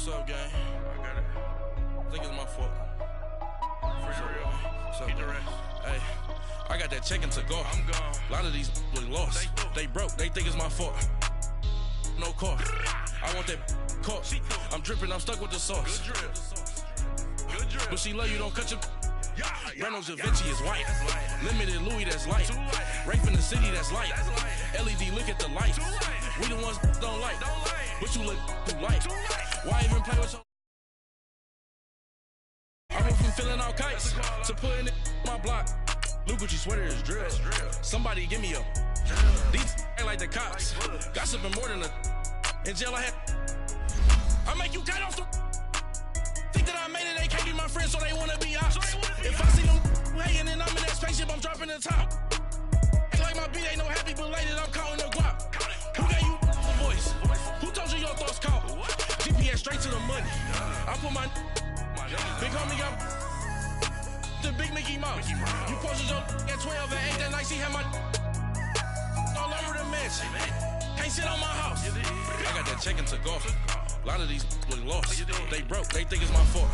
What's up, gang? I got it. I think it's my fault. For real. What's up, man? Hey, I got that chicken to go. I'm gone. A lot of these look lost. They broke. They think it's my fault. No car. I want that caught. I'm dripping. I'm stuck with the sauce. Good drip. Good drip. But she love you. Don't cut your. Reynolds Da Vinci is white. Limited Louis, that's light. Rape in the city, that's light. LED, look at the lights. We the ones don't like. But you look too light. Why even play with your... I went from filling out kites to putting it in my block. Look what you sweater is drill. Somebody give me a... These ain't like the cops. Gossiping more than a... In jail I had... I make you cut off the... Think that I made it, they can't be my friends, so they wanna be ops. If I see them hating and I'm in that spaceship, I'm dropping the top. Act like my beat ain't no happy belated, I'm counting the guap. Who gave you the voice? Who told you your thoughts count? GPS straight to the money. I put my big homie got the big Mickey Mouse. You posted your at 12 and 8 that night, she had my all over the mansion. Can't sit on my house. I got that chicken to go. A lot of these look lost. They broke, they think it's my fault.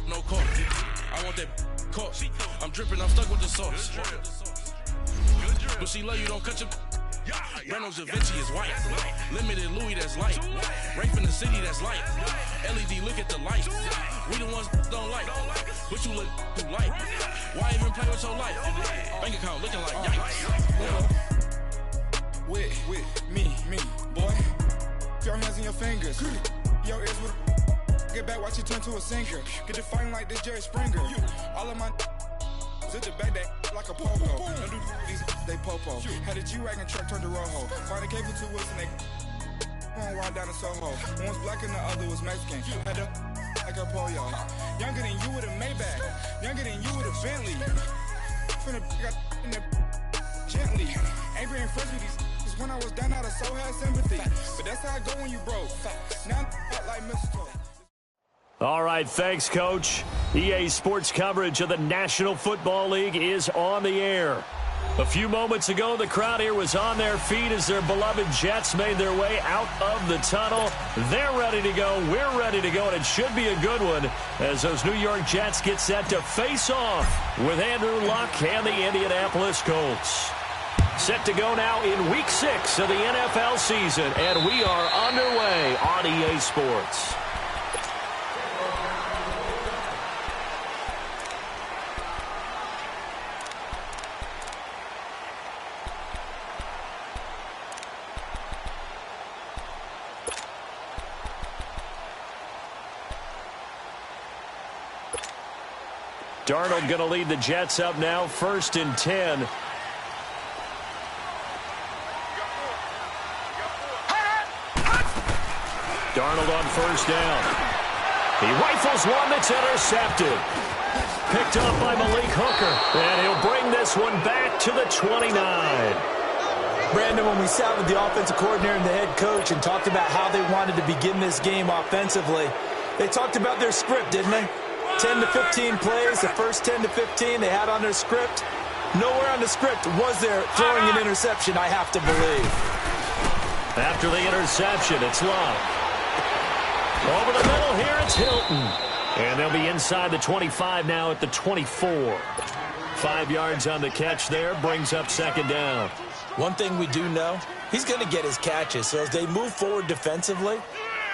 No car. I want that caught. I'm dripping, I'm stuck with the sauce. But she love you, don't cut your... Reynolds Da Vinci is white. Limited Louis, that's light. Rape in the city, that's light. LED, look at the lights. We the ones don't like. But you look too light. Why even play with your life? Bank account looking like yikes. With me, boy. Your hands in your fingers. Your ears with get back, watch it turn to a singer. Get the fighting like this Jerry Springer. All of my sit the back that like a pogo. Don't do these they popo. Had a G-Wagon truck turned to Rojo. Find a cable 2 wheels and they going wild down in Soho. One was black and the other was Mexican. Had a like a pollo. Younger than you with a Maybach. Younger than you with a Bentley. Finna got in the gently. Ain't been friends with these. When I was down out of so had sympathy. But that's how I go when you broke. Now I'm like mistletoe. All right, thanks, Coach. EA Sports coverage of the National Football League is on the air. A few moments ago, the crowd here was on their feet as their beloved Jets made their way out of the tunnel. They're ready to go. We're ready to go, and it should be a good one as those New York Jets get set to face off with Andrew Luck and the Indianapolis Colts. Set to go now in Week 6 of the NFL season, and we are underway on EA Sports. Darnold going to lead the Jets up now, 1st and 10. Darnold on 1st down. He rifles one that's intercepted. Picked up by Malik Hooker. And he'll bring this one back to the 29. Brandon, when we sat with the offensive coordinator and the head coach and talked about how they wanted to begin this game offensively, they talked about their script, didn't they? 10 to 15 plays, the first 10 to 15 they had on their script. Nowhere on the script was there throwing an interception, I have to believe. After the interception, it's Love. Over the middle here, it's Hilton. And they'll be inside the 25 now at the 24. 5 yards on the catch there, brings up 2nd down. One thing we do know, he's going to get his catches. So as they move forward defensively,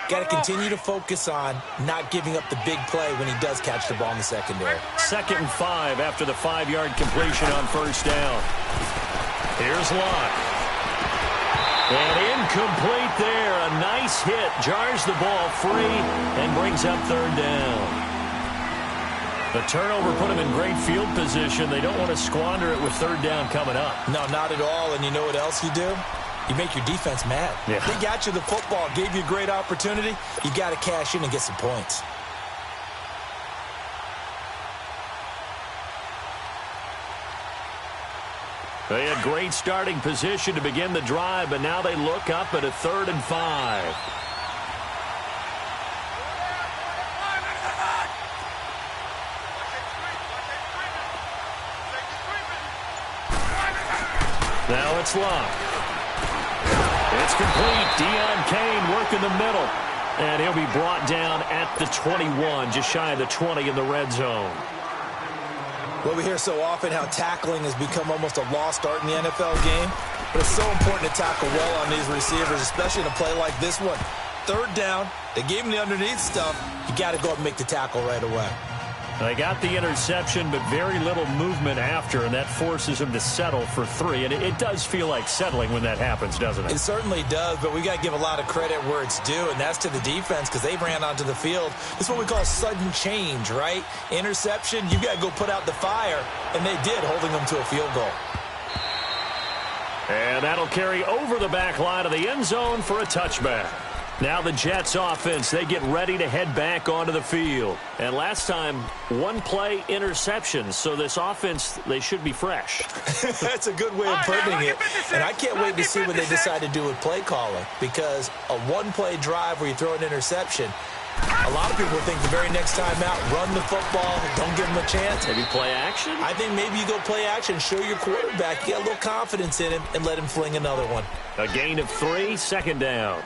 got to continue to focus on not giving up the big play when he does catch the ball in the secondary. 2nd and 5 after the 5-yard completion on 1st down. Here's Locke. And incomplete there. A nice hit. Jars the ball free and brings up 3rd down. The turnover put him in great field position. They don't want to squander it with 3rd down coming up. No, not at all. And you know what else you do? You make your defense mad. Yeah. They got you the football, gave you a great opportunity. You got to cash in and get some points. They had great starting position to begin the drive, but now they look up at a 3rd and 5. Now it's Locke. It's complete. Deion Kane working the middle. And he'll be brought down at the 21, just shy of the 20 in the red zone. Well, we hear so often how tackling has become almost a lost art in the NFL game. But it's so important to tackle well on these receivers, especially in a play like this one. Third down, they gave him the underneath stuff. You got to go up and make the tackle right away. They got the interception, but very little movement after, and that forces him to settle for 3. And it does feel like settling when that happens, doesn't it? It certainly does, but we got to give a lot of credit where it's due, and that's to the defense because they ran onto the field. This is what we call sudden change, right? Interception, you got to go put out the fire, and they did, holding them to a field goal. And that'll carry over the back line of the end zone for a touchback. Now the Jets offense, they get ready to head back onto the field. And last time, one-play interceptions, so this offense, they should be fresh. That's a good way of putting it. And I can't wait to see what they decide to do with play calling, because a one-play drive where you throw an interception, a lot of people think the very next time out, run the football, don't give them a chance. Maybe play action? I think maybe you go play action, show your quarterback, you get a little confidence in him, and let him fling another one. A gain of 3, second down.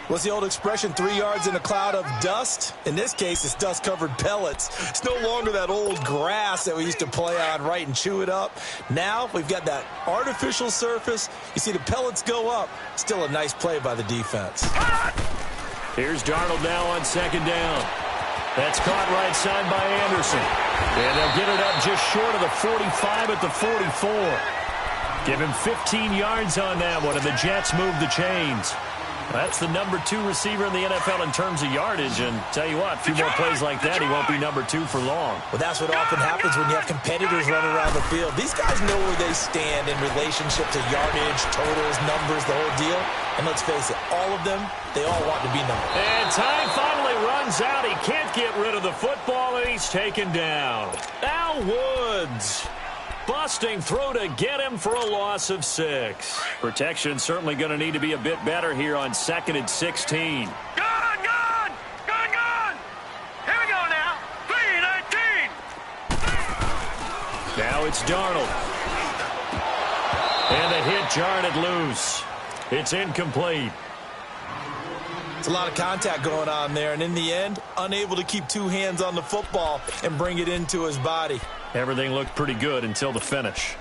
What's the old expression, 3 yards in a cloud of dust? In this case, it's dust-covered pellets. It's no longer that old grass that we used to play on, right, and chew it up. Now we've got that artificial surface. You see the pellets go up. Still a nice play by the defense. Here's Darnold now on second down. That's caught right side by Anderson. And they'll get it up just short of the 45 at the 44. Give him 15 yards on that one, and the Jets move the chains. That's the number 2 receiver in the NFL in terms of yardage, and tell you what, a few more plays like that, he won't be number 2 for long. Well, that's what often happens when you have competitors running around the field. These guys know where they stand in relationship to yardage, totals, numbers, the whole deal. And let's face it, all of them, they all want to be number 1. And time finally runs out. He can't get rid of the football, and he's taken down. Al Woods. Busting through to get him for a loss of 6. Protection certainly going to need to be a bit better here on 2nd and 16. Gone! Here we go now. 3-19. Now it's Darnold. And the hit jarred it loose. It's incomplete. It's a lot of contact going on there, and in the end, unable to keep 2 hands on the football and bring it into his body. Everything looked pretty good until the finish.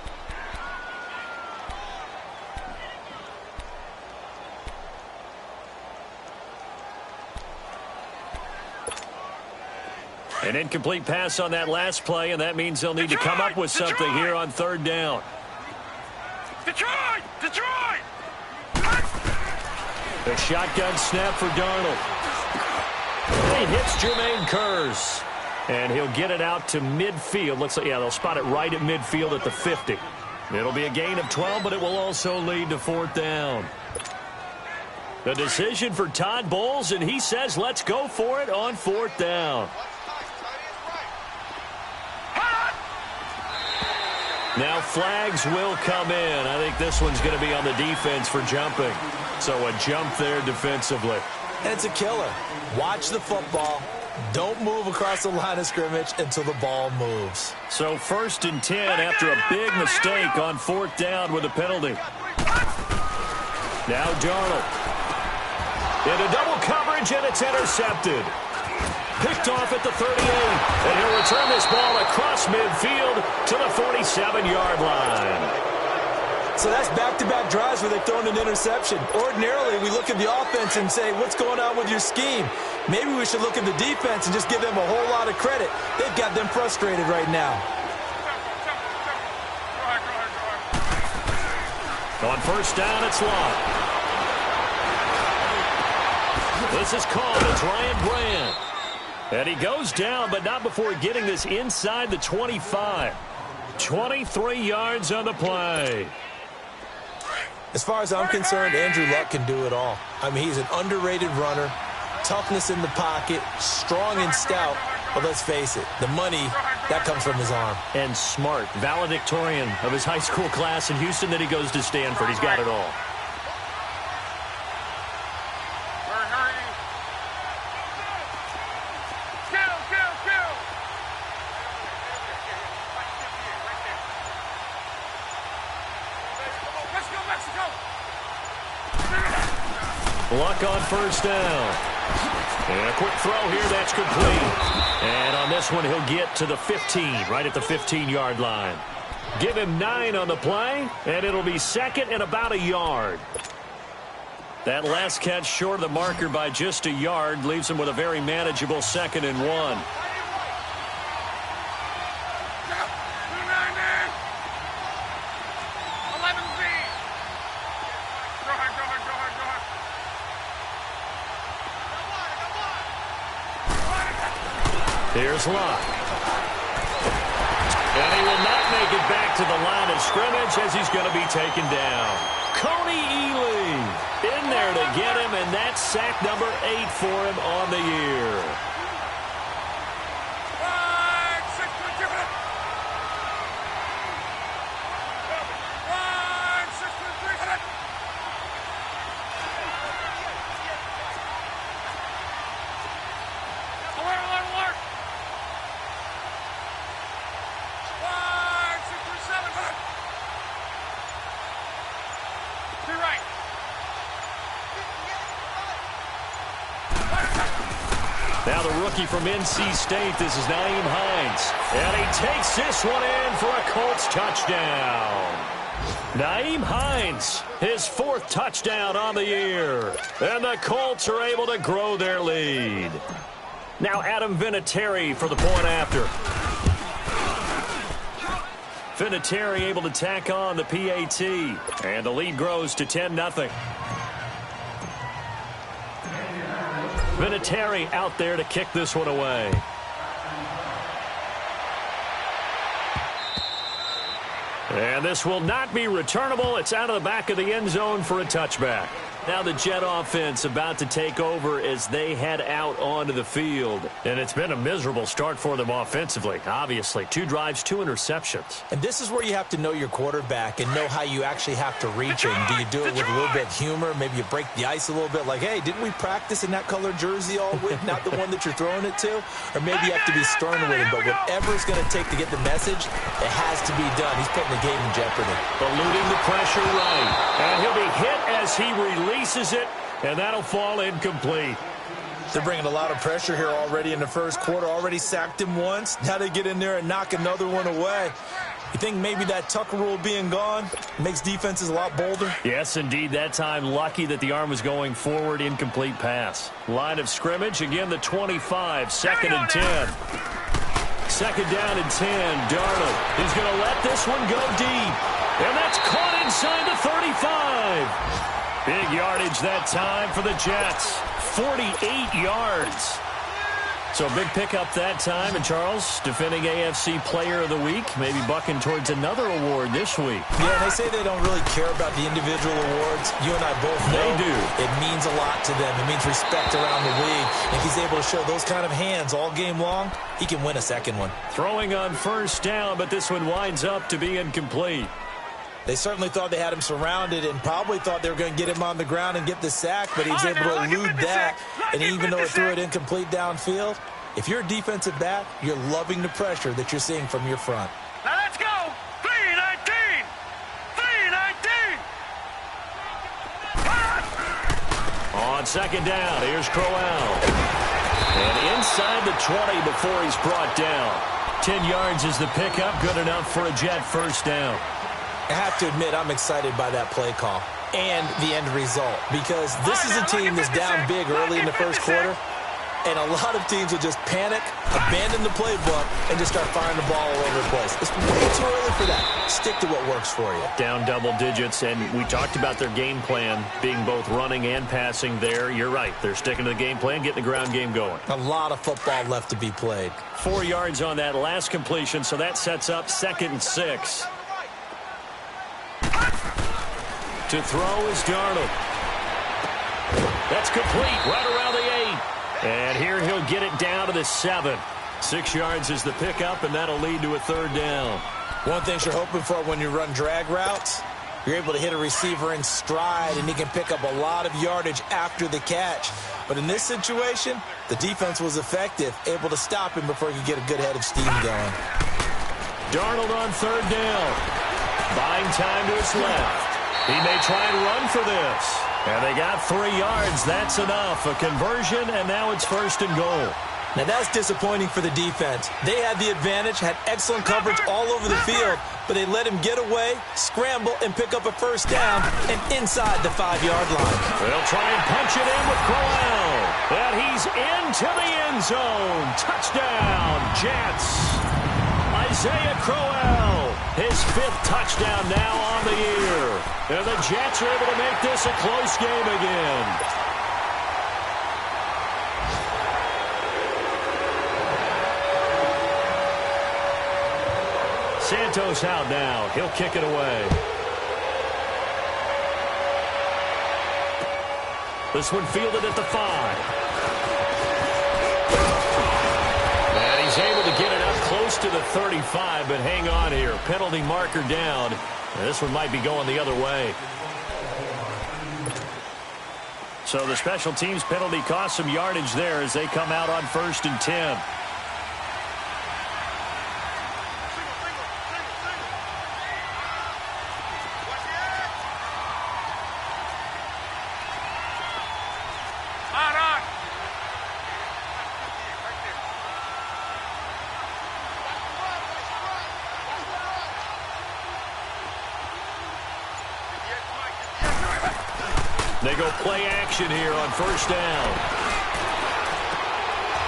An incomplete pass on that last play, and that means they'll need to come up with something here on 3rd down. Detroit! The shotgun snap for Darnold. He hits Jermaine Kearse. And he'll get it out to midfield. Looks like, yeah, they'll spot it right at midfield at the 50. It'll be a gain of 12, but it will also lead to 4th down. The decision for Todd Bowles, and he says let's go for it on 4th down. Now flags will come in. I think this one's going to be on the defense for jumping. So a jump there defensively. And it's a killer. Watch the football. Don't move across the line of scrimmage until the ball moves. So 1st and 10 after a big mistake on 4th down with a penalty. Now Darnold. Into double coverage, and it's intercepted. Picked off at the 38. And he'll return this ball across midfield to the 47-yard line. So that's back-to-back drives where they've thrown an interception. Ordinarily, we look at the offense and say, what's going on with your scheme? Maybe we should look at the defense and just give them a whole lot of credit. They've got them frustrated right now. On 1st down, it's Lott. This is called. It's Ryan Brand. And he goes down, but not before getting this inside the 25. 23 yards on the play. As far as I'm concerned, Andrew Luck can do it all. I mean, he's an underrated runner, toughness in the pocket, strong and stout. But let's face it, the money, that comes from his arm. And smart, valedictorian of his high school class in Houston, then he goes to Stanford. He's got it all. Luck on 1st down. And a quick throw here, that's complete. And on this one, he'll get to the 15, right at the 15-yard line. Give him 9 on the play, and it'll be second and about a yard. That last catch short of the marker by just a yard leaves him with a very manageable 2nd and 1. Here's Locke. And he will not make it back to the line of scrimmage as he's going to be taken down. Coney Ely in there to get him, and that's sack number 8 for him on the year. Now the rookie from NC State, this is Nyheim Hines. And he takes this one in for a Colts touchdown. Nyheim Hines, his 4th touchdown on the year. And the Colts are able to grow their lead. Now Adam Vinatieri for the point after. Vinatieri able to tack on the PAT. And the lead grows to 10-0. Vinatieri out there to kick this one away. And this will not be returnable. It's out of the back of the end zone for a touchback. Now the Jet offense about to take over as they head out onto the field. And it's been a miserable start for them offensively, obviously. 2 drives, 2 interceptions. And this is where you have to know your quarterback and know how you actually have to reach him. Do you do it with a little bit of humor? Maybe you break the ice a little bit like, hey, didn't we practice in that colored jersey all week? Not the one that you're throwing it to? Or maybe you have to be stern with him. But whatever it's going to take to get the message, it has to be done. He's putting the game in jeopardy. Eluding the pressure right. And he'll be hit as he releases it, and that'll fall incomplete. They're bringing a lot of pressure here already in the first quarter. Already sacked him once. Now they get in there and knock another one away. You think maybe that Tucker rule being gone makes defenses a lot bolder? Yes, indeed. That time, lucky that the arm was going forward. Incomplete pass. Line of scrimmage, again, the 25. 2nd and 10. 2nd down and 10. Darnold. He's going to let this one go deep. And that's caught inside the 35. Big yardage that time for the Jets. 48 yards. So big pickup that time. And Charles, defending AFC Player of the Week, maybe bucking towards another award this week. Yeah, they say they don't really care about the individual awards. You and I both know they do. It means a lot to them. It means respect around the league. If he's able to show those kind of hands all game long, he can win a second one. Throwing on 1st down, but this one winds up to be incomplete. They certainly thought they had him surrounded and probably thought they were going to get him on the ground and get the sack, but he was able to elude that. And even though it threw it incomplete downfield, if you're a defensive back, you're loving the pressure that you're seeing from your front. Now let's go. 3-19. 3-19. On 2nd down, here's Crowell. And inside the 20 before he's brought down. 10 yards is the pickup, good enough for a Jet 1st down. I have to admit, I'm excited by that play call and the end result because this is a team that's down big early in the first quarter, and a lot of teams will just panic, abandon the playbook, and just start firing the ball all over the place. It's way too early for that. Stick to what works for you. Down double digits, and we talked about their game plan being both running and passing there. You're right. They're sticking to the game plan, getting the ground game going. A lot of football left to be played. 4 yards on that last completion, so that sets up 2nd and 6. To throw is Darnold. That's complete right around the 8. And here he'll get it down to the 7. 6 yards is the pickup, and that'll lead to a 3rd down. One thing you're hoping for when you run drag routes, you're able to hit a receiver in stride, and he can pick up a lot of yardage after the catch. But in this situation, the defense was effective, able to stop him before he could get a good head of steam going. Darnold on 3rd down. Buying time to his left. He may try and run for this. And they got 3 yards. That's enough. A conversion, and now it's 1st and goal. Now, that's disappointing for the defense. They had the advantage, had excellent coverage all over the field, but they let him get away, scramble, and pick up a 1st down and inside the 5-yard line. They'll try and punch it in with Crowell. And he's into the end zone. Touchdown, Jets. Isaiah Crowell, his 5th touchdown now on the year. And the Jets are able to make this a close game again. Santos out now. He'll kick it away. This one fielded at the 5. And he's able to get it up close to the 35, but hang on here. Penalty marker down. And this one might be going the other way. So the special teams penalty cost some yardage there as they come out on 1st and 10. They go play action here on 1st down.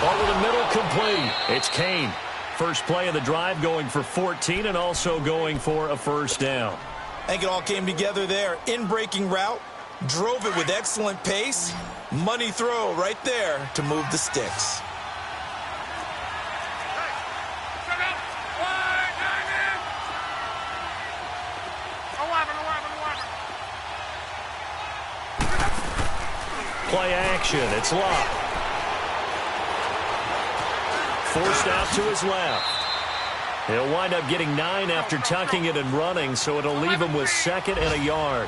Over the middle, complete. It's Kane. First play of the drive, going for 14 and also going for a 1st down. I think it all came together there. In-breaking route, drove it with excellent pace. Money throw right there to move the sticks. Play action. It's Locke. Forced out to his left. He'll wind up getting 9 after tucking it and running, so it'll leave him with 2nd and a yard.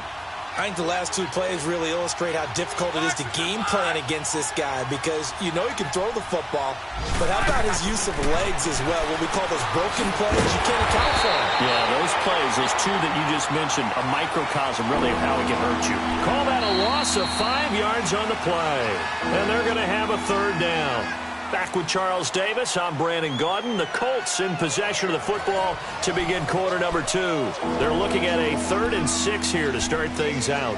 I think the last 2 plays really illustrate how difficult it is to game plan against this guy because you know he can throw the football, but how about his use of legs as well? What we call those broken plays, you can't account for them. Yeah, those plays, those 2 that you just mentioned, a microcosm really of how it can hurt you. Call that a loss of 5 yards on the play, and they're going to have a 3rd down. Back with Charles Davis, I'm Brandon Gaudin. The Colts in possession of the football to begin quarter number 2. They're looking at a 3rd and 6 here to start things out.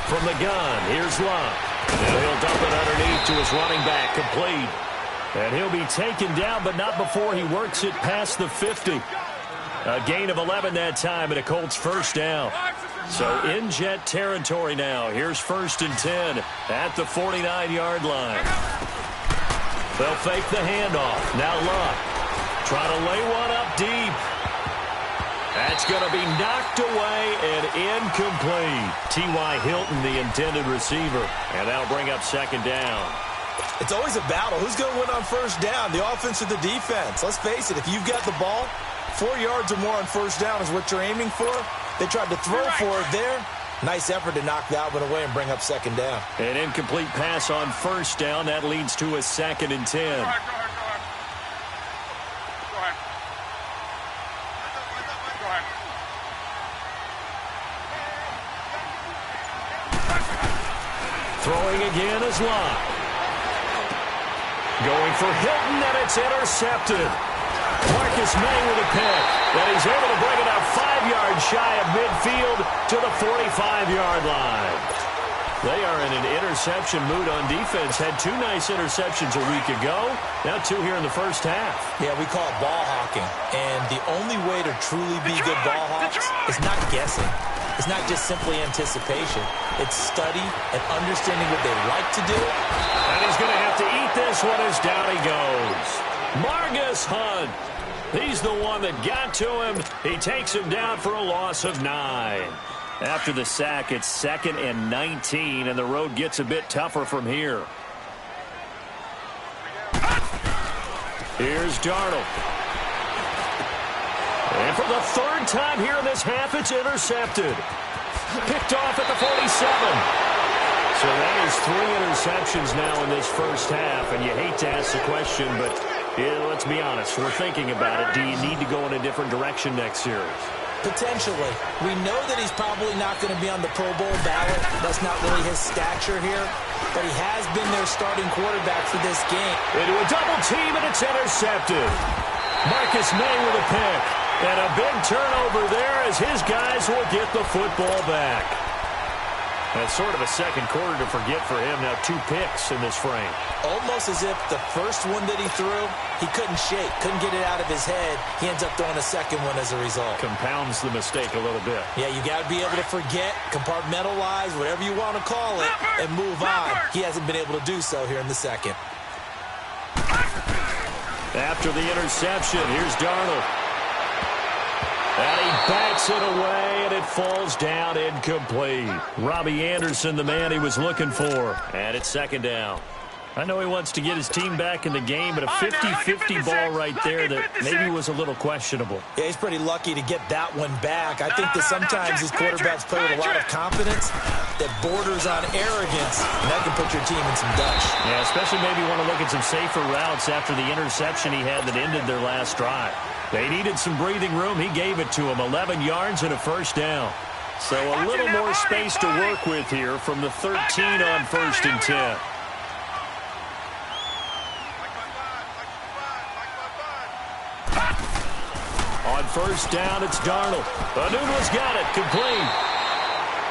From the gun, here's Locke. And he'll dump it underneath to his running back, complete. And he'll be taken down, but not before he works it past the 50. A gain of 11 that time, and a Colts 1st down. So in Jet territory now. Here's 1st and 10 at the 49-yard line. They'll fake the handoff. Now Locke trying to lay one up deep. That's going to be knocked away and incomplete. T.Y. Hilton, the intended receiver. And that'll bring up 2nd down. It's always a battle. Who's going to win on 1st down, the offense or the defense? Let's face it, if you've got the ball, 4 yards or more on 1st down is what you're aiming for. They tried to throw for it there. Nice effort to knock that one away and bring up 2nd down. An incomplete pass on 1st down. That leads to a 2nd and 10. Throwing again is Locke. Going for Hilton, and it's intercepted. Marcus May with a pick. And he's able to bring it up 5 yards shy of midfield to the 45-yard line. They are in an interception mood on defense. Had 2 nice interceptions a week ago. Now 2 here in the first half. Yeah, we call it ball hawking. And the only way to truly be good ball hawks is not guessing. It's not just simply anticipation. It's study and understanding what they like to do. And he's going to have to eat this one as down he goes. Margus Hunt He's the one that got to him. He takes him down for a loss of 9. After the sack, it's 2nd and 19, and the road gets a bit tougher from here. Here's Darnold. And for the 3rd time here in this half, it's intercepted. Picked off at the 47. So that is 3 interceptions now in this first half, and you hate to ask the question, but let's be honest, we're thinking about it. Do you need to go in a different direction next series? Potentially. We know that he's probably not going to be on the Pro Bowl ballot. That's not really his stature here, but he has been their starting quarterback for this game. Into a double team, and it's intercepted. Marcus May with a pick. And a big turnover there as his guys will get the football back. That's sort of a second quarter to forget for him. Now 2 picks in this frame. Almost as if the first one that he threw, he couldn't shake, couldn't get it out of his head. He ends up throwing a second one as a result. Compounds the mistake a little bit. Yeah, you got to be able to forget, compartmentalize, whatever you want to call it, and move on. He hasn't been able to do so here in the second. After the interception, here's Darnold. And he backs it away, and it falls down incomplete. Robbie Anderson, the man he was looking for. And it's 2nd down. I know he wants to get his team back in the game, but a 50-50 ball right there that maybe was a little questionable. Yeah, he's pretty lucky to get that one back. I think that sometimes these quarterbacks play with a lot of confidence that borders on arrogance, and that can put your team in some dutch. Yeah, especially maybe want to look at some safer routes after the interception he had that ended their last drive. They needed some breathing room. He gave it to him. 11 yards and a 1st down. So a little more space to work with here from the 13 on 1st and 10. On 1st down, it's Darnold. Anuno's got it. Complete.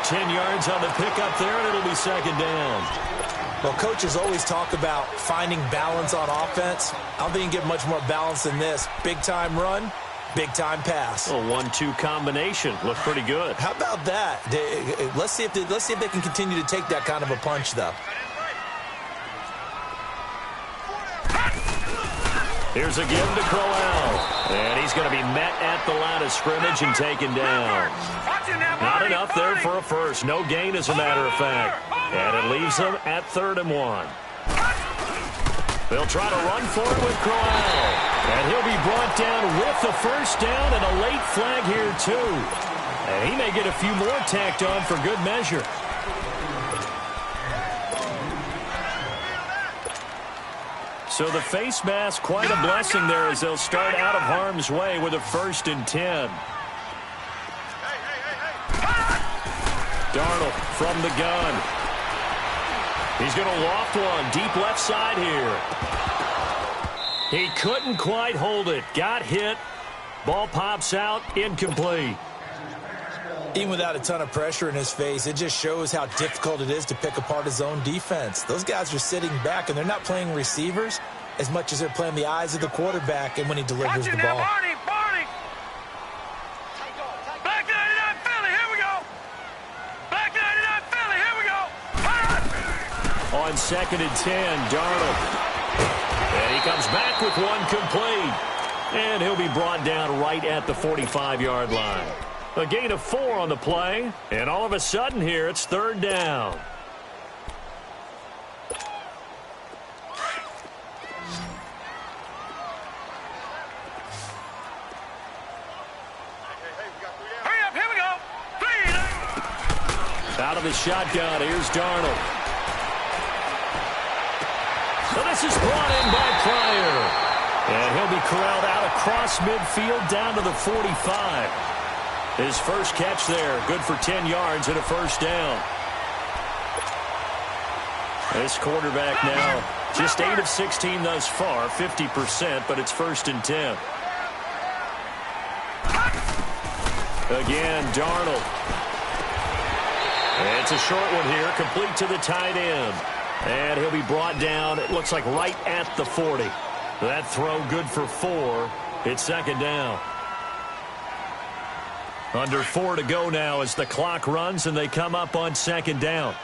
10 yards on the pickup there, and it'll be 2nd down. Well, coaches always talk about finding balance on offense. I don't think you can get much more balance than this. Big-time run, big-time pass. A 1-2 combination. Looked pretty good. How about that? Let's see if they can continue to take that kind of a punch, though. Here's a give to Crowell. And he's going to be met at the line of scrimmage and taken down. Not enough there for a first. No gain, as a matter of fact. And it leaves them at 3rd and 1. They'll try to run for it with Crowell. And he'll be brought down with the 1st down and a late flag here, too. And he may get a few more tacked on for good measure. So the face mask, quite a blessing there as they'll start out of harm's way with a 1st and 10. Darnold from the gun. He's going to loft one deep left side here. He couldn't quite hold it. Got hit. Ball pops out. Incomplete. Even without a ton of pressure in his face, it just shows how difficult it is to pick apart his own defense. Those guys are sitting back, and they're not playing receivers as much as they're playing the eyes of the quarterback and when he delivers the ball. Barney. Back 99 Philly, here we go. Back 99 Philly, here we go. On 2nd and 10, Darnold. And he comes back with one complete. And he'll be brought down right at the 45-yard line. A gain of 4 on the play, and all of a sudden here, it's 3rd down. Hurry up, here we go. 3. Out of the shotgun, here's Darnold. So this is brought in by Pryor. And he'll be corralled out across midfield down to the 45. His first catch there, good for 10 yards and a 1st down. This quarterback now, just 8 of 16 thus far, 50%, but it's 1st and 10. Again, Darnold. And it's a short one here, complete to the tight end. And he'll be brought down, it looks like right at the 40. That throw good for 4. It's 2nd down. Under 4 to go now as the clock runs and they come up on 2nd down.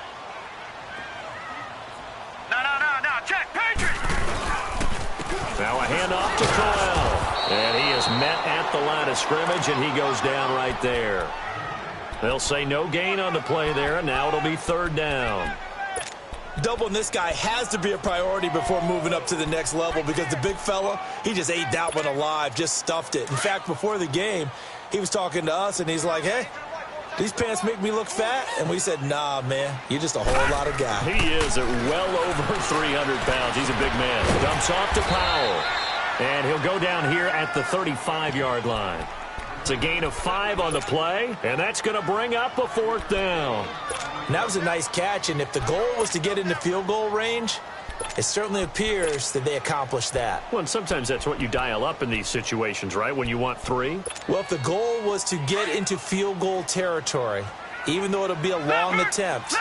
No, check, Patriot. Now a handoff to Crowell. And he is at the line of scrimmage, and he goes down right there. They'll say no gain on the play there, and now it'll be third down. Doubling this guy has to be a priority before moving up to the next level because the big fella, he just ate that one alive, just stuffed it. In fact, before the game, he was talking to us, and he's like, hey, these pants make me look fat? And we said, nah, man, you're just a whole lot of guy. He is at well over 300 pounds. He's a big man. Dumps off to Powell. And he'll go down here at the 35-yard line. It's a gain of 5 on the play, and that's going to bring up a fourth down. And that was a nice catch, and if the goal was to get into field goal range, it certainly appears that they accomplished that. Well, and sometimes that's what you dial up in these situations, right, when you want 3? Well, if the goal was to get into field goal territory, even though it'll be a long attempt,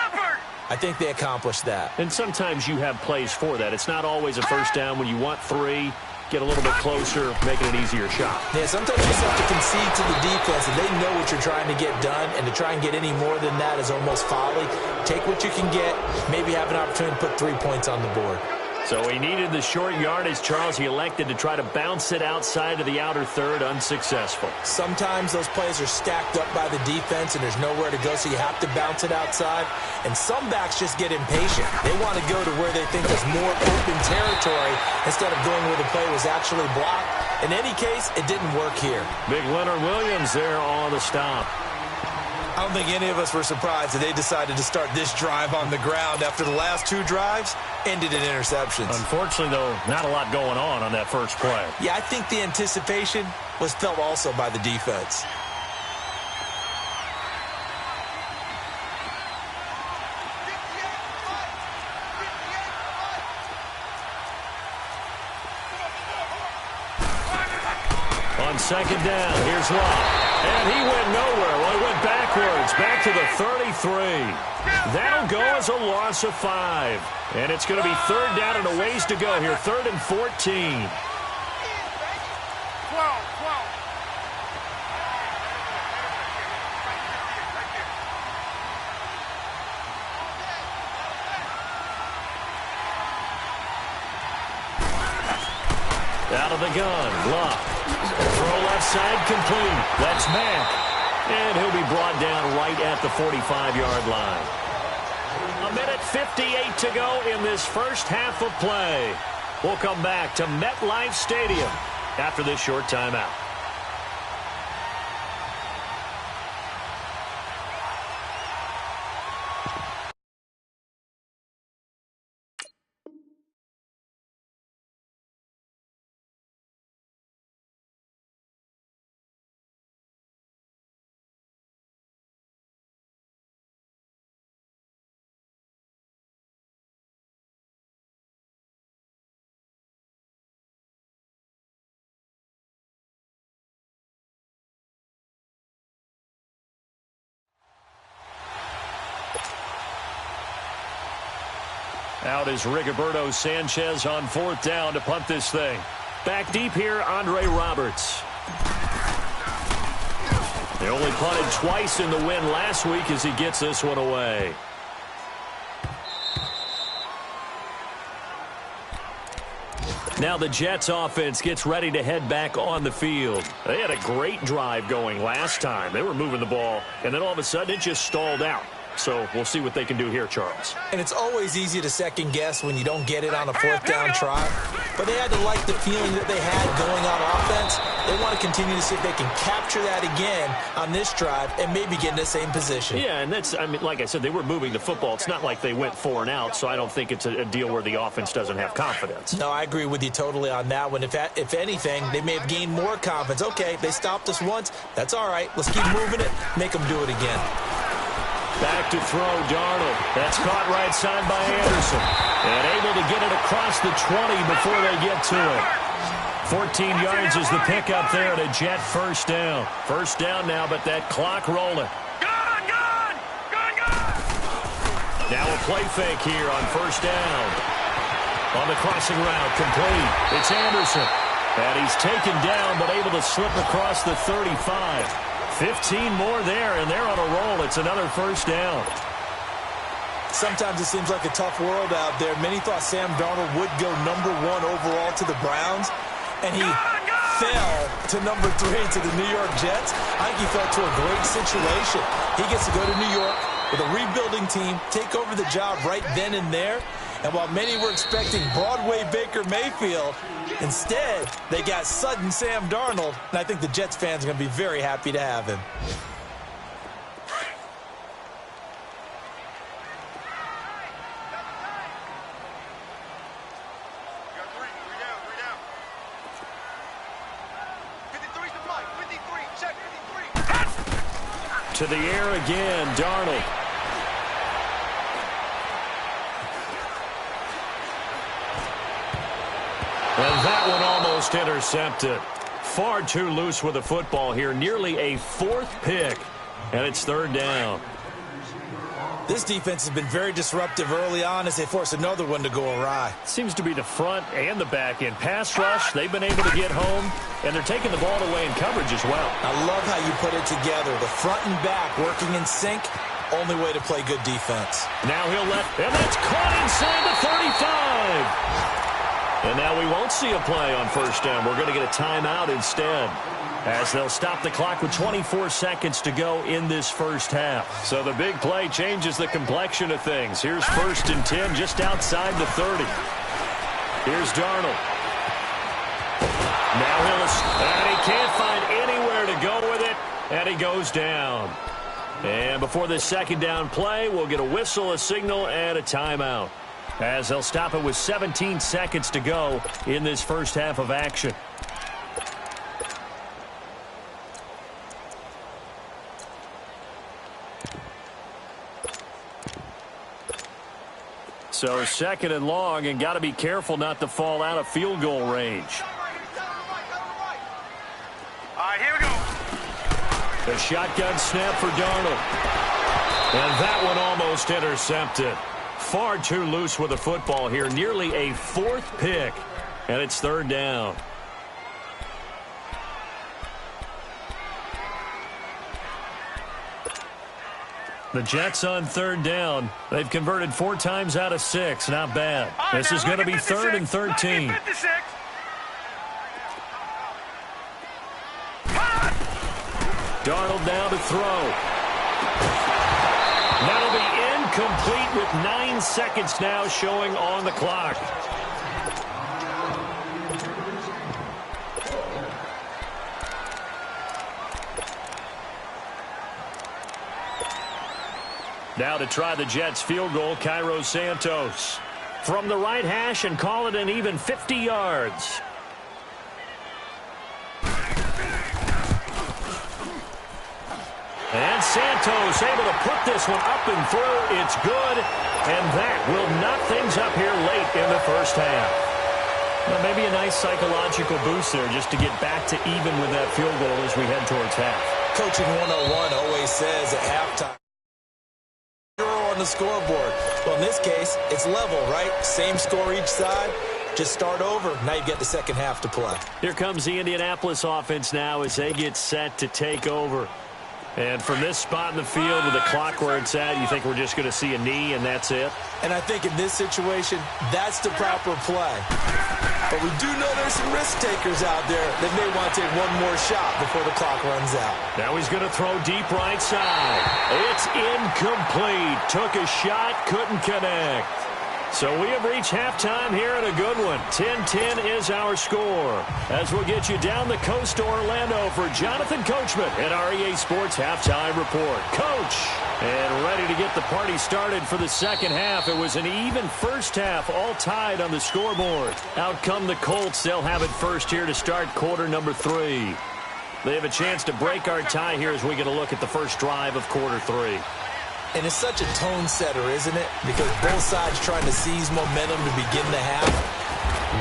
I think they accomplished that. And sometimes you have plays for that. It's not always a first down when you want 3. Get a little bit closer, making an easier shot. Yeah, sometimes you just have to concede to the defense, and they know what you're trying to get done, and to try and get any more than that is almost folly. Take what you can get, maybe have an opportunity to put 3 points on the board. So he needed the short yardage, Charles. He elected to try to bounce it outside of the outer third, unsuccessful. Sometimes those plays are stacked up by the defense, and there's nowhere to go, so you have to bounce it outside. And some backs just get impatient. They want to go to where they think there's more open territory instead of going where the play was actually blocked. In any case, it didn't work here. Big Leonard Williams there on the stop. I don't think any of us were surprised that they decided to start this drive on the ground after the last 2 drives ended in interceptions. Unfortunately, though, not a lot going on that first play. Yeah, I think the anticipation was felt also by the defense. On second down, here's Love. And he went nowhere. Well, he went backwards, back to the 33. That'll go as a loss of 5. And it's going to be third down and a ways to go here, 3rd and 14. Out of the gun, Love. Throw left side complete. That's Mack. And he'll be brought down right at the 45-yard line. 1:58 to go in this first half of play. We'll come back to MetLife Stadium after this short timeout. Out is Rigoberto Sanchez on 4th down to punt this thing. Back deep here, Andre Roberts. They only punted twice in the win last week as he gets this one away. Now the Jets offense gets ready to head back on the field. They had a great drive going last time. They were moving the ball, and then all of a sudden it just stalled out. So we'll see what they can do here, Charles. And it's always easy to second guess when you don't get it on a 4th down try. But they had to like the feeling that they had going on offense. They want to continue to see if they can capture that again on this drive and maybe get in the same position. Yeah, and that's, I mean, like I said, they were moving the football. It's not like they went 4 and out, so I don't think it's a deal where the offense doesn't have confidence. No, I agree with you totally on that one. If anything, they may have gained more confidence. Okay, they stopped us once. That's all right. Let's keep moving it. Make them do it again. Back to throw, Darnold. That's caught right side by Anderson. And able to get it across the 20 before they get to it. 14 yards is the pickup there at a Jet first down. First down now, but that clock rolling. Gone! Now a play fake here on first down. On the crossing route, complete. It's Anderson. And he's taken down, but able to slip across the 35. 15 more there, and they're on a roll. It's another first down. Sometimes it seems like a tough world out there. Many thought Sam Darnold would go #1 overall to the Browns, and he fell to number 3 to the New York Jets. I think he fell to a great situation. He gets to go to New York with a rebuilding team, take over the job right then and there. And while many were expecting Broadway Baker Mayfield, instead, they got sudden Sam Darnold. And I think the Jets fans are going to be very happy to have him. To the air again, Darnold. And that one almost intercepted. Far too loose with the football here. Nearly a 4th pick. And it's 3rd down. This defense has been very disruptive early on as they force another one to go awry. Seems to be the front and the back end. Pass rush, they've been able to get home, and they're taking the ball away in coverage as well. I love how you put it together. The front and back working in sync, only way to play good defense. Now he'll and that's caught inside the 35. And now we won't see a play on 1st down. We're going to get a timeout instead, as they'll stop the clock with 24 seconds to go in this 1st half. So the big play changes the complexion of things. Here's 1st and 10 just outside the 30. Here's Darnold. Now and he can't find anywhere to go with it, and he goes down. And before this 2nd down play, we'll get a whistle, a signal, and a timeout, as they'll stop it with 17 seconds to go in this 1st half of action. So 2nd and long, and got to be careful not to fall out of field goal range. All right, here we go. The shotgun snap for Darnold. And that one almost intercepted. Far too loose with the football here. Nearly a 4th pick. And it's 3rd down. The Jets on 3rd down. They've converted 4 times out of 6. Not bad. This is going to be 3rd and 13. Darnold now to throw. That'll be incomplete with 9 seconds now showing on the clock. Now to try the Jets field goal, Cairo Santos. From the right hash and call it an even 50 yards. And Santos able to put this one up and through. It's good. And that will knock things up here late in the 1st half. Well, maybe a nice psychological boost there just to get back to even with that field goal as we head towards half. Coaching 101 always says at halftime, on the scoreboard. Well, in this case, it's level, right? Same score each side. Just start over. Now you get the 2nd half to play. Here comes the Indianapolis offense now as they get set to take over. And from this spot in the field with the clock where it's at, you think we're just going to see a knee and that's it? And I think in this situation, that's the proper play. But we do know there's some risk takers out there that may want to take one more shot before the clock runs out. Now he's going to throw deep right side. It's incomplete. Took a shot, couldn't connect. So we have reached halftime here in a good one. 10-10 is our score. As we'll get you down the coast to Orlando for Jonathan Coachman at our EA Sports Halftime Report. Coach, and ready to get the party started for the 2nd half. It was an even 1st half, all tied on the scoreboard. Out come the Colts. They'll have it first here to start quarter number 3. They have a chance to break our tie here as we get a look at the first drive of quarter 3. And it's such a tone setter, isn't it? Because both sides trying to seize momentum to begin the half.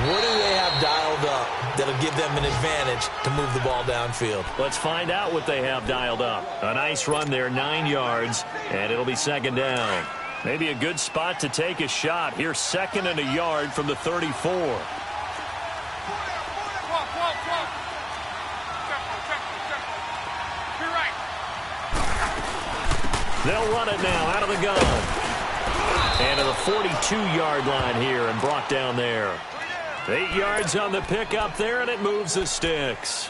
What do they have dialed up that'll give them an advantage to move the ball downfield? Let's find out what they have dialed up. A nice run there, 9 yards, and it'll be 2nd down. Maybe a good spot to take a shot. Here's 2nd and a yard from the 34. They'll run it now out of the gun. And to the 42-yard line here and brought down there. 8 yards on the pickup there, and it moves the sticks.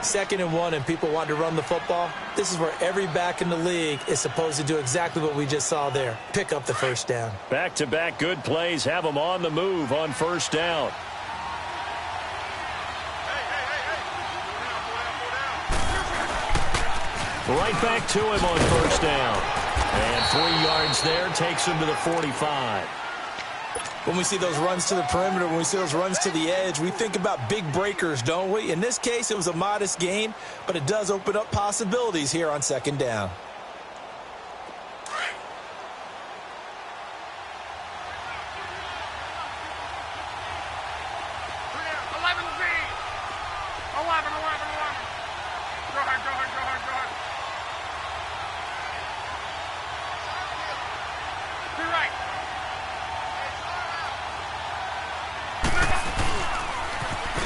2nd and 1, and people want to run the football. This is where every back in the league is supposed to do exactly what we just saw there. Pick up the first down. Back-to-back good plays have them on the move on first down. Right back to him on first down. And 3 yards there takes him to the 45. When we see those runs to the perimeter, when we see those runs to the edge, we think about big breakers, don't we? In this case, it was a modest gain, but it does open up possibilities here on 2nd down.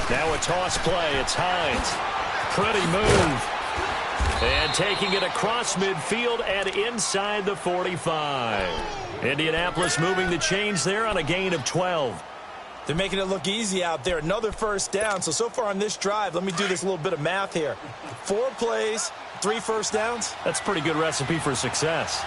Now a toss play. It's Hines. Pretty move. And taking it across midfield and inside the 45. Indianapolis moving the chains there on a gain of 12. They're making it look easy out there. Another first down. So far on this drive, let me do this little bit of math here. 4 plays, 3 first downs. That's a pretty good recipe for success.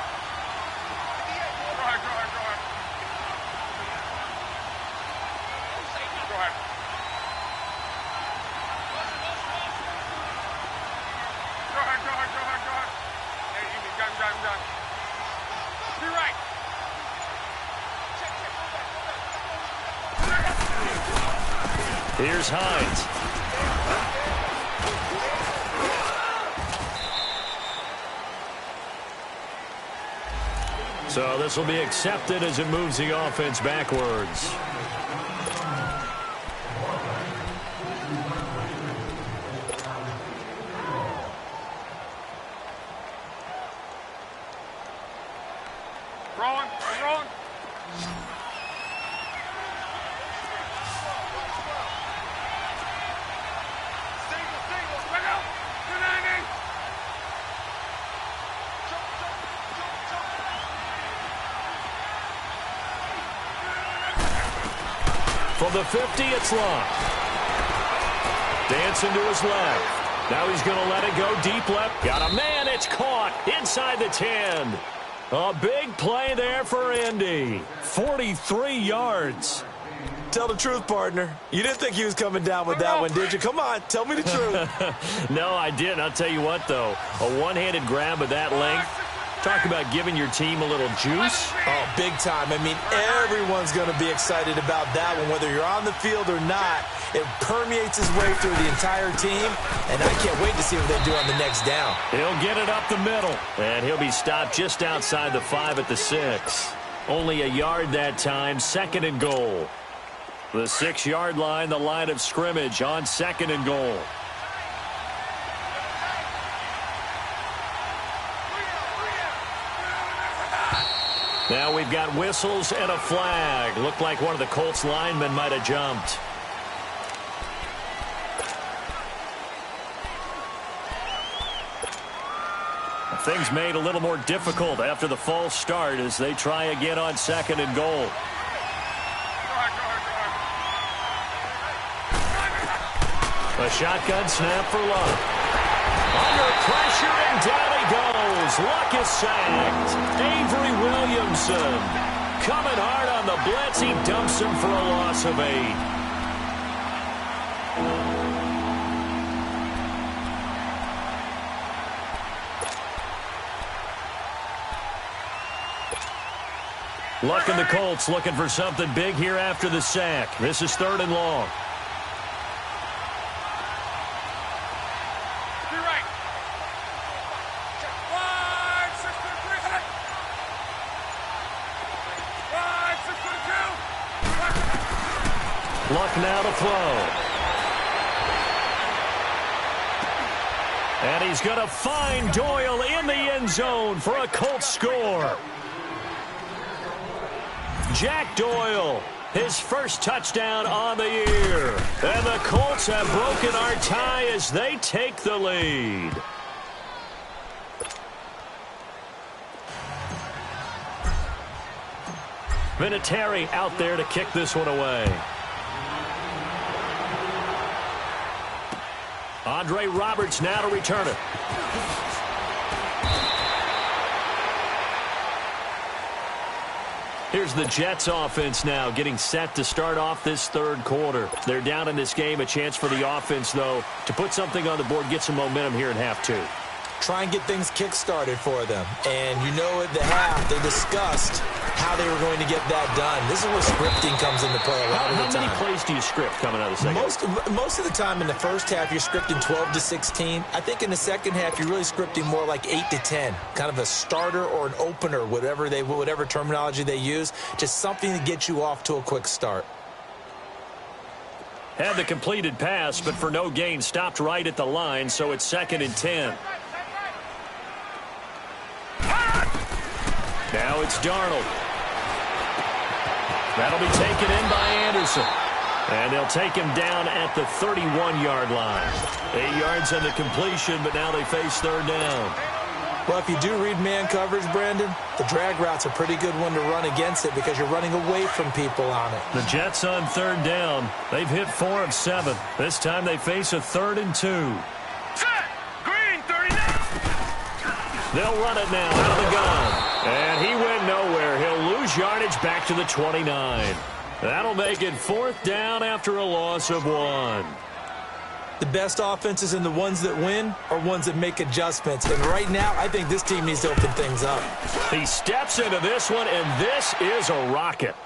Here's Hines. So this will be accepted as it moves the offense backwards. Rolling. From the 50, it's locked. Dancing to his left. Now he's going to let it go deep left. Got a man. It's caught inside the 10. A big play there for Indy. 43 yards. Tell the truth, partner. You didn't think he was coming down with that one, did you? Come on, tell me the truth. No, I didn't. I'll tell you what, though. A one-handed grab of that length. Talk about giving your team a little juice. Oh, big time. I mean, everyone's going to be excited about that one, whether you're on the field or not. It permeates his way through the entire team, and I can't wait to see what they do on the next down. He'll get it up the middle, and he'll be stopped just outside the 5 at the 6. Only a yard that time, 2nd and goal. The 6-yard line, the line of scrimmage on 2nd and goal. Now we've got whistles and a flag. Looked like one of the Colts linemen might have jumped. Things made a little more difficult after the false start as they try again on 2nd and goal. A shotgun snap for Luck. Under pressure, and down he goes. Luck is sacked. Avery Williamson coming hard on the blitz. He dumps him for a loss of 8. Luck and the Colts looking for something big here after the sack. This is 3rd and long. Luck now to throw. And he's going to find Doyle in the end zone for a Colts score. Jack Doyle, his first touchdown on the year. And the Colts have broken our tie as they take the lead. Vinatieri out there to kick this one away. Andre Roberts now to return it. Here's the Jets offense now getting set to start off this third quarter. They're down in this game. A chance for the offense, though, to put something on the board, get some momentum here in half two. Try and get things kick-started for them. And you know at the half, they discussed how they were going to get that done. This is where scripting comes into play a lot of the time. How many plays do you script coming out of the second? Most of the time in the first half, you're scripting 12 to 16. I think in the second half, you're really scripting more like 8 to 10. Kind of a starter or an opener, whatever terminology they use. Just something to get you off to a quick start. Had the completed pass, but for no gain, stopped right at the line, so it's 2nd and 10. Now it's Darnold. That'll be taken in by Anderson. And they'll take him down at the 31-yard line. 8 yards on the completion, but now they face third down. Well, if you do read man coverage, Brandon, the drag route's a pretty good one to run against it because you're running away from people on it. The Jets on third down. They've hit 4 of 7. This time they face a 3rd and 2. Set! Green, 39! They'll run it now out of the gun. And he went nowhere. He'll lose yardage back to the 29. That'll make it 4th down after a loss of 1. The best offenses and the ones that win are ones that make adjustments. And right now, I think this team needs to open things up. He steps into this one, and this is a rocket.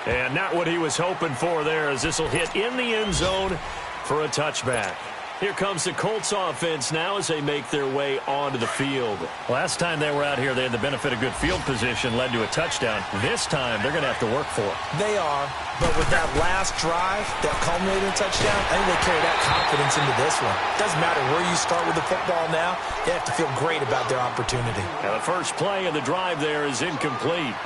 And not what he was hoping for there, as this will hit in the end zone for a touchback. Here comes the Colts offense now as they make their way onto the field. Last time they were out here, they had the benefit of good field position, led to a touchdown. This time, they're going to have to work for it. They are, but with that last drive, that culminating touchdown, I think they carry that confidence into this one. Doesn't matter where you start with the football now, they have to feel great about their opportunity. Now, the first play of the drive there is incomplete.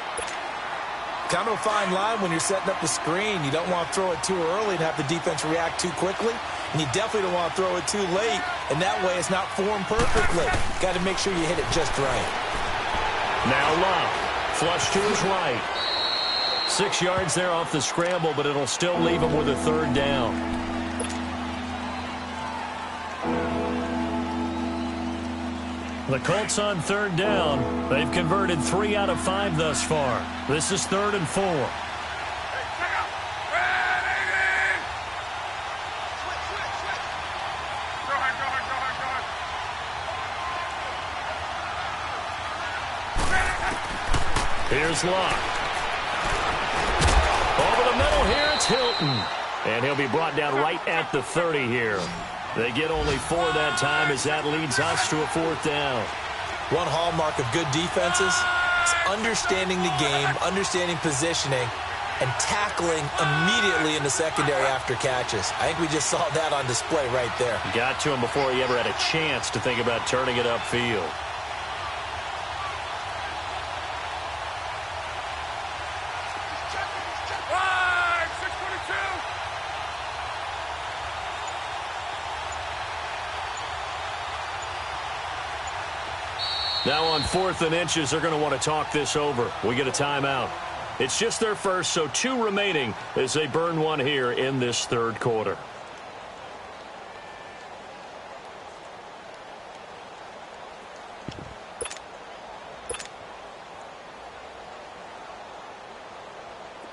Kind of a fine line when you're setting up the screen. You don't want to throw it too early and have the defense react too quickly. And you definitely don't want to throw it too late. And that way it's not formed perfectly. Got to make sure you hit it just right. Now Love. Flush to his right. 6 yards there off the scramble, but it'll still leave him with a 3rd down. The Colts on 3rd down. They've converted 3 out of 5 thus far. This is 3rd and 4. Here's Locke. Over the middle here, it's Hilton. And he'll be brought down right at the 30 here. They get only 4 that time as that leads us to a 4th down. One hallmark of good defenses is understanding the game, understanding positioning, and tackling immediately in the secondary after catches. I think we just saw that on display right there. Got to him before he ever had a chance to think about turning it upfield. Now on 4th and inches, they're going to want to talk this over. We get a timeout. It's just their first, so 2 remaining as they burn 1 here in this 3rd quarter.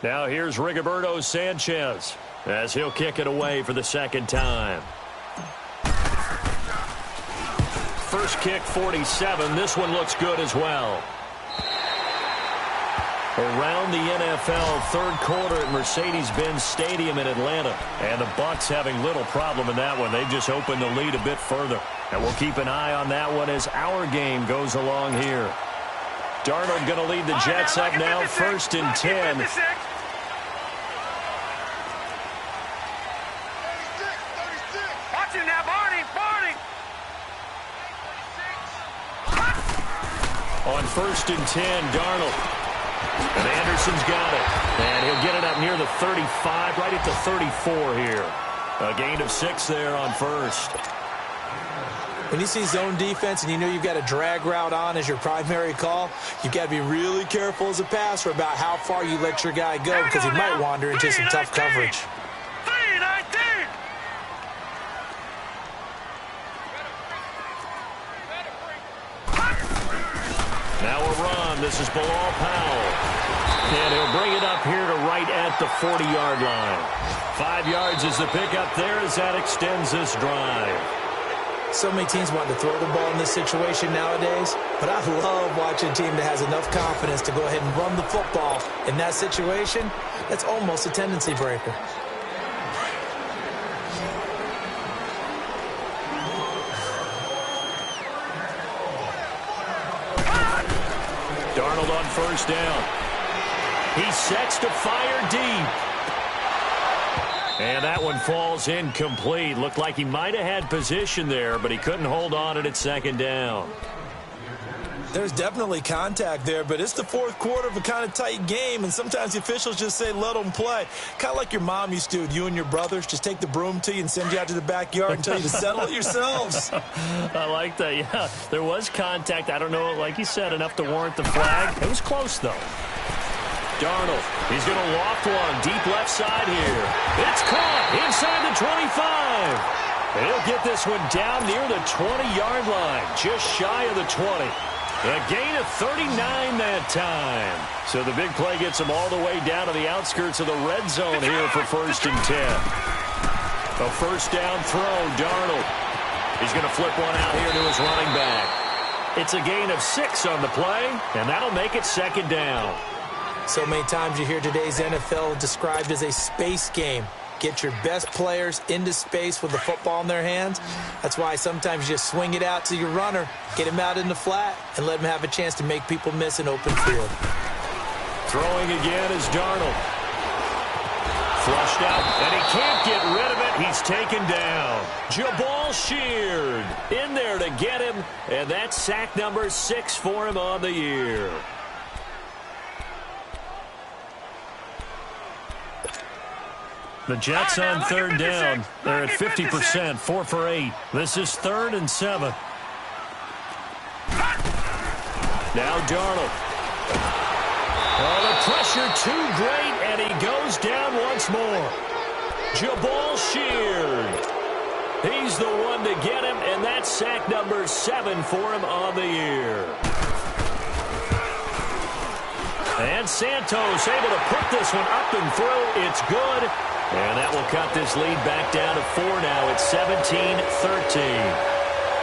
Now here's Rigoberto Sanchez as he'll kick it away for the 2nd time. First kick, 47. This one looks good as well. Around the NFL 3rd quarter at Mercedes-Benz Stadium in Atlanta. And the Bucs having little problem in that one. They've just opened the lead a bit further. And we'll keep an eye on that one as our game goes along here. Darnold going to lead the Jets up now, 1st and 10. Watch him now, Barney! On 1st and 10, Darnold. And Anderson's got it. And he'll get it up near the 35, right at the 34 here. A gain of 6 there on 1st. When you see zone defense and you know you've got a drag route on as your primary call, you've got to be really careful as a passer about how far you let your guy go because he might wander into some tough coverage. Now a run. This is Bilal Powell. And he'll bring it up here to right at the 40-yard line. 5 yards is the pickup there as that extends this drive. So many teams want to throw the ball in this situation nowadays, but I love watching a team that has enough confidence to go ahead and run the football. In that situation, that's almost a tendency breaker. Darnold on first down. He sets to fire deep. And that one falls incomplete. Looked like he might have had position there, but he couldn't hold on at second down. There's definitely contact there, but it's the fourth quarter of a kind of tight game, and sometimes the officials just say, let them play. Kind of like your mom used to with you and your brothers. Just take the broom to you and send you out to the backyard and tell you to settle it yourselves. I like that, yeah. There was contact. I don't know, like you said, enough to warrant the flag. It was close, though. Darnold, he's going to loft one deep left side here. It's caught inside the 25. And he'll get this one down near the 20-yard line, just shy of the 20. A gain of 39 that time. So the big play gets him all the way down to the outskirts of the red zone here for 1st and 10. A first down throw, Darnold. He's going to flip one out here to his running back. It's a gain of 6 on the play, and that'll make it 2nd down. So many times you hear today's NFL described as a space game. Get your best players into space with the football in their hands. That's why sometimes you just swing it out to your runner, get him out in the flat, and let him have a chance to make people miss an open field. Throwing again is Darnold. Flushed out, and he can't get rid of it. He's taken down. Jabal Sheard in there to get him, and that's sack number 6 for him on the year. The Jets on 3rd down. They're at 50%, 4 for 8. This is 3rd and 7. Now Darnold. Oh, the pressure too great, and he goes down once more. Jabal Sheard. He's the one to get him, and that's sack number 7 for him on the year. And Santos able to put this one up and through. It's good. And that will cut this lead back down to 4 now. It's 17-13.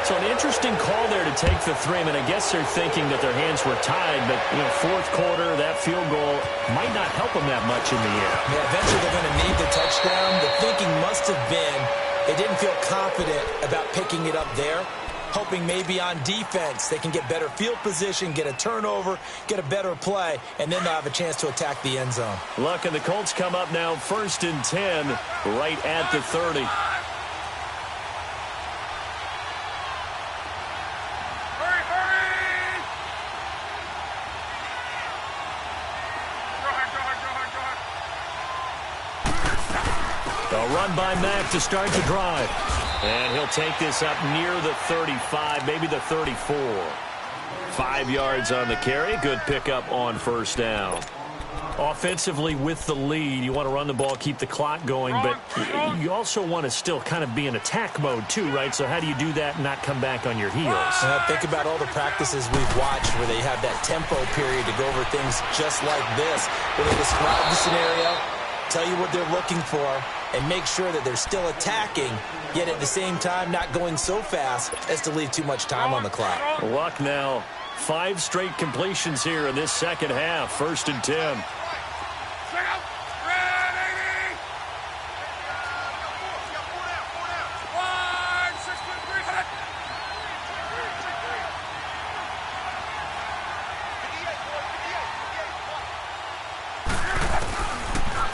So an interesting call there to take the 3. I mean, I guess they're thinking that their hands were tied, but, you know, 4th quarter, that field goal might not help them that much in the air. Yeah, eventually they're going to need the touchdown. The thinking must have been they didn't feel confident about picking it up there, hoping maybe on defense they can get better field position, get a turnover, get a better play, and then they'll have a chance to attack the end zone. Look, and the Colts come up now 1st and 10 right at the 30. A run by Mack to start the drive. And he'll take this up near the 35, maybe the 34. 5 yards on the carry. Good pickup on 1st down. Offensively with the lead, you want to run the ball, keep the clock going, but you also want to still kind of be in attack mode too, right? So how do you do that and not come back on your heels? Think about all the practices we've watched where they have that tempo period to go over things just like this, where they describe the scenario, tell you what they're looking for, and make sure that they're still attacking, yet at the same time not going so fast as to leave too much time on the clock. Luck now. 5 straight completions here in this second half. 1st and 10.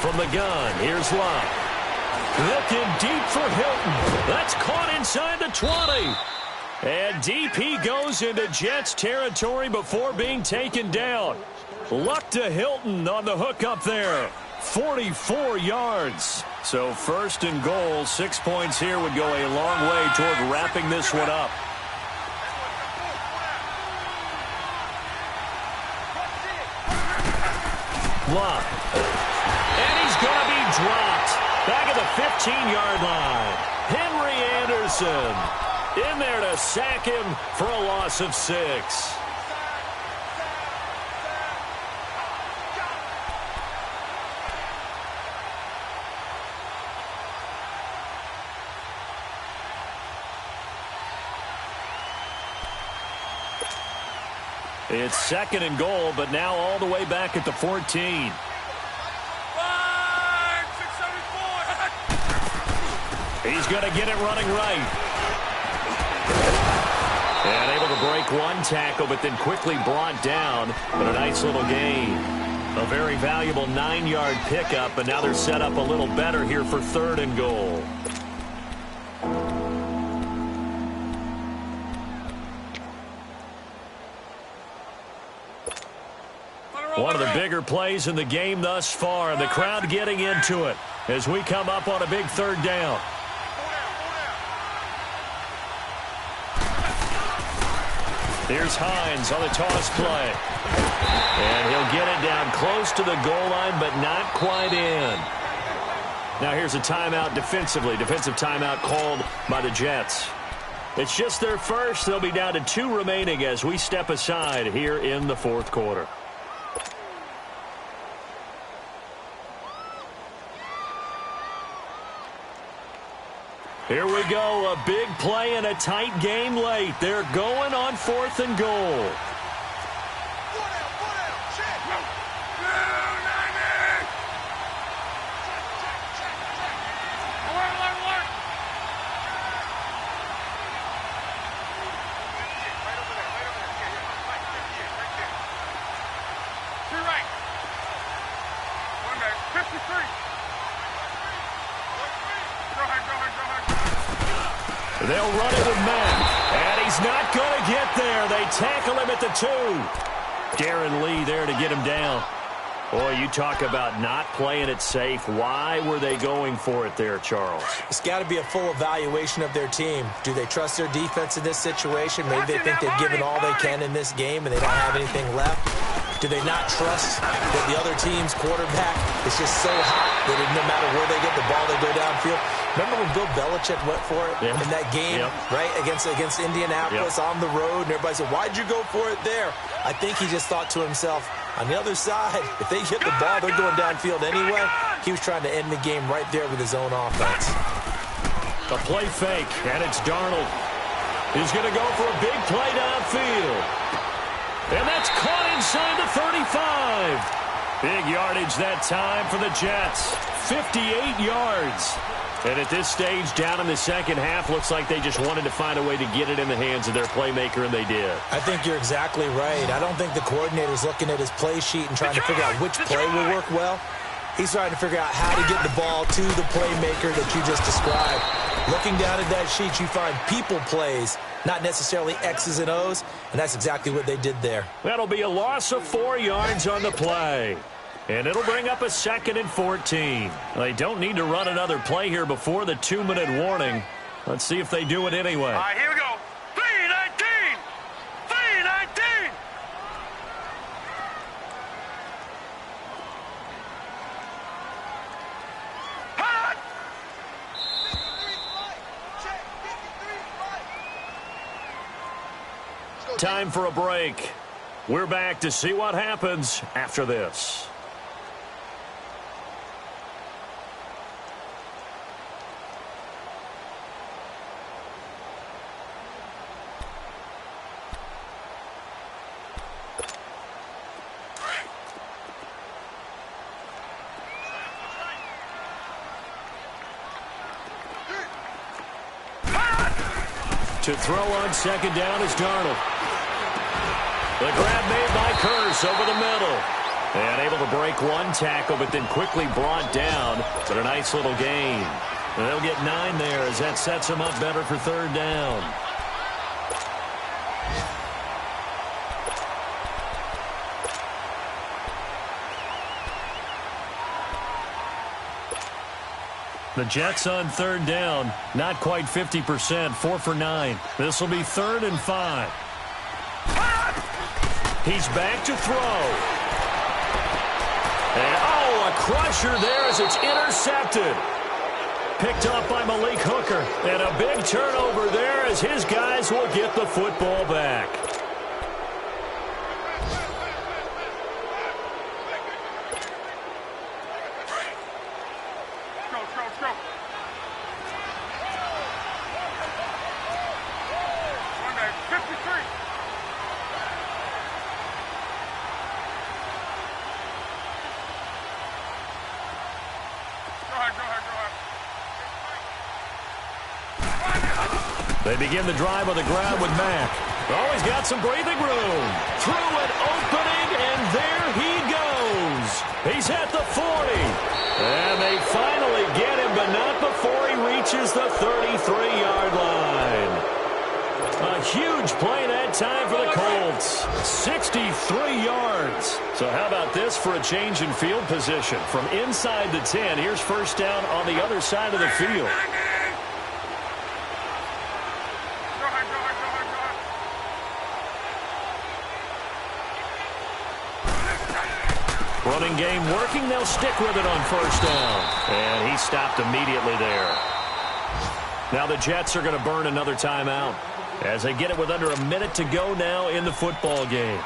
From the gun, here's Luck. Looking deep for Hilton. That's caught inside the 20. And deep he goes into Jets territory before being taken down. Luck to Hilton on the hook up there. 44 yards. So 1st and goal, 6 points here would go a long way toward wrapping this one up. Luck. And he's going to be dropped. Back at the 15-yard line. Henry Anderson in there to sack him for a loss of 6. It's 2nd and goal, but now all the way back at the 14. He's going to get it running right. And able to break one tackle, but then quickly brought down. But a nice little gain. A very valuable 9-yard pickup, and now they're set up a little better here for 3rd and goal. One of the bigger plays in the game thus far, and the crowd getting into it as we come up on a big 3rd down. Here's Hines on the toss play. And he'll get it down close to the goal line, but not quite in. Now here's a timeout defensively. Defensive timeout called by the Jets. It's just their first. They'll be down to 2 remaining as we step aside here in the 4th quarter. Here we go, a big play and a tight game late. They're going on 4th and goal. They'll run it with Matt, and he's not going to get there. They tackle him at the 2. Darren Lee there to get him down. Boy, you talk about not playing it safe. Why were they going for it there, Charles? It's got to be a full evaluation of their team. Do they trust their defense in this situation? Maybe they think they've given all they can in this game and they don't have anything left. Do they not trust that the other team's quarterback is just so hot that no matter where they get the ball, they go downfield? Remember when Bill Belichick went for it in that game, right, against Indianapolis on the road, and everybody said, why'd you go for it there? I think he just thought to himself, on the other side, if they get the ball, they're going downfield anyway. He was trying to end the game right there with his own offense. A play fake, and it's Darnold. He's going to go for a big play downfield. And that's caught inside the 35. Big yardage that time for the Jets. 58 yards. And at this stage, down in the second half, looks like they just wanted to find a way to get it in the hands of their playmaker, and they did. I think you're exactly right. I don't think the coordinator's looking at his play sheet and trying to figure out which play will work well. He's trying to figure out how to get the ball to the playmaker that you just described. Looking down at that sheet, you find people plays, not necessarily X's and O's, and that's exactly what they did there. That'll be a loss of 4 yards on the play. And it'll bring up a 2nd and 14. They don't need to run another play here before the 2-minute warning. Let's see if they do it anyway. All right, here we go. 3-19. 3-19. Hot. Time for a break. We're back to see what happens after this. To throw on 2nd down is Darnold. The grab made by Curse over the middle. And able to break one tackle, but then quickly brought down. But a nice little gain. And they'll get 9 there as that sets them up better for 3rd down. The Jets on 3rd down, not quite 50%, 4 for 9. This will be 3rd and 5. He's back to throw. And, a crusher there as it's intercepted. Picked off by Malik Hooker. And a big turnover there as his guys will get the football back. They begin the drive on the ground with Mack. Oh, he's got some breathing room. Through an opening, and there he goes. He's at the 40. And they finally get him, but not before he reaches the 33-yard line. A huge play that time for the Colts. 63 yards. So how about this for a change in field position? From inside the 10, here's first down on the other side of the field. Running game working. They'll stick with it on first down. And he stopped immediately there. Now the Jets are going to burn another timeout as they get it with under a minute to go now in the football game.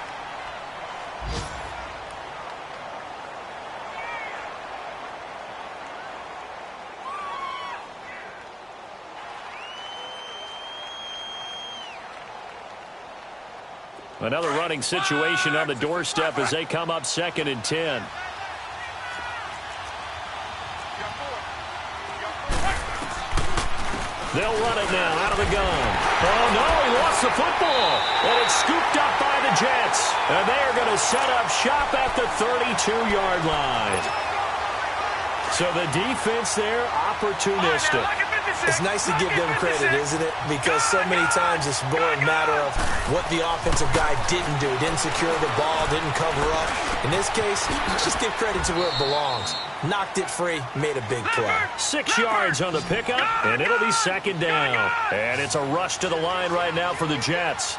Another running situation on the doorstep as they come up 2nd and 10. They'll run it now out of the gun. Oh, no, he lost the football. And it's scooped up by the Jets. And they are going to set up shop at the 32-yard line. So the defense there, opportunistic. It's nice to give them credit, isn't it? Because so many times it's more a matter of what the offensive guy didn't do. Didn't secure the ball, didn't cover up. In this case, just give credit to where it belongs. Knocked it free, made a big play. 6 yards on the pickup, and it'll be 2nd down. And it's a rush to the line right now for the Jets.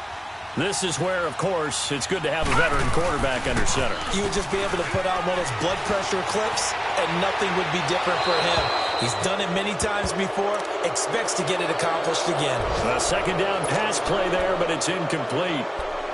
This is where, of course, it's good to have a veteran quarterback under center. You would just be able to put on one of those blood pressure clips, and nothing would be different for him. He's done it many times before, expects to get it accomplished again. A 2nd down pass play there, but it's incomplete.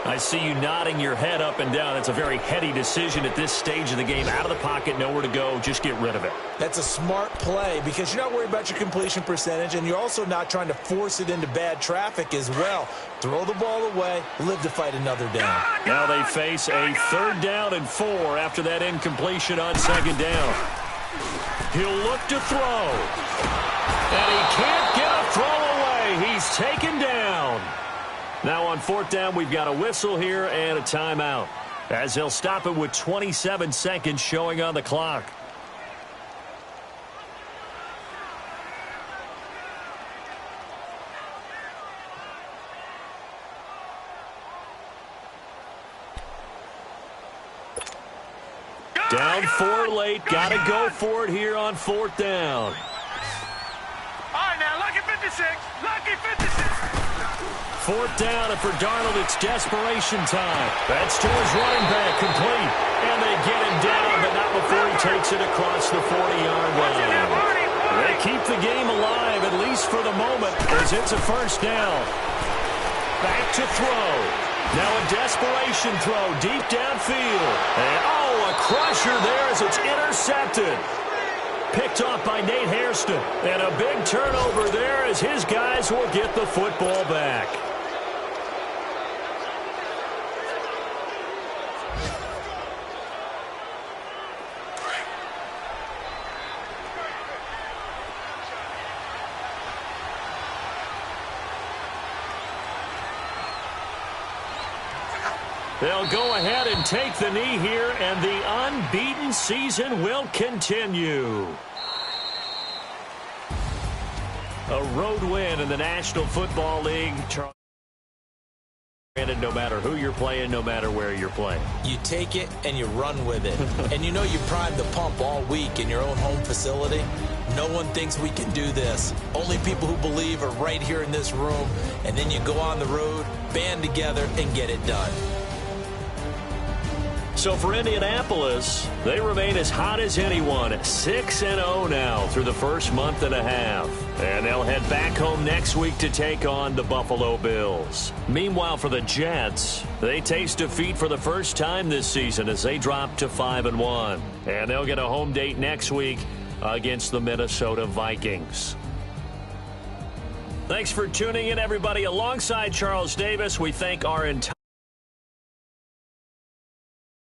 I see you nodding your head up and down. It's a very heady decision at this stage of the game. Out of the pocket, nowhere to go. Just get rid of it. That's a smart play because you're not worried about your completion percentage, and you're also not trying to force it into bad traffic as well. Throw the ball away, live to fight another down. Now they face a 3rd down and 4 after that incompletion on 2nd down. He'll look to throw. And he can't get a throw away. He's taken down. Now on 4th down, we've got a whistle here and a timeout, as they'll stop it with 27 seconds showing on the clock. Down 4 late. Got to go for it here on 4th down. All right, now, lucky 56. Lucky 56. 4th down, and for Darnold, it's desperation time. That's to his running back, complete. And they get him down, but not before he takes it across the 40-yard line. They keep the game alive, at least for the moment, as it's a 1st down. Back to throw. Now a desperation throw deep downfield. And, oh, a crusher there as it's intercepted. Picked off by Nate Hairston. And a big turnover there as his guys will get the football back. They'll go ahead and take the knee here, and the unbeaten season will continue. A road win in the National Football League. No matter who you're playing, no matter where you're playing. You take it and you run with it. And you know you primed the pump all week in your own home facility. No one thinks we can do this. Only people who believe are right here in this room. And then you go on the road, band together, and get it done. So for Indianapolis, they remain as hot as anyone, 6-0 now through the first month and a half. And they'll head back home next week to take on the Buffalo Bills. Meanwhile, for the Jets, they taste defeat for the first time this season as they drop to 5-1. And they'll get a home date next week against the Minnesota Vikings. Thanks for tuning in, everybody. Alongside Charles Davis, we thank our entire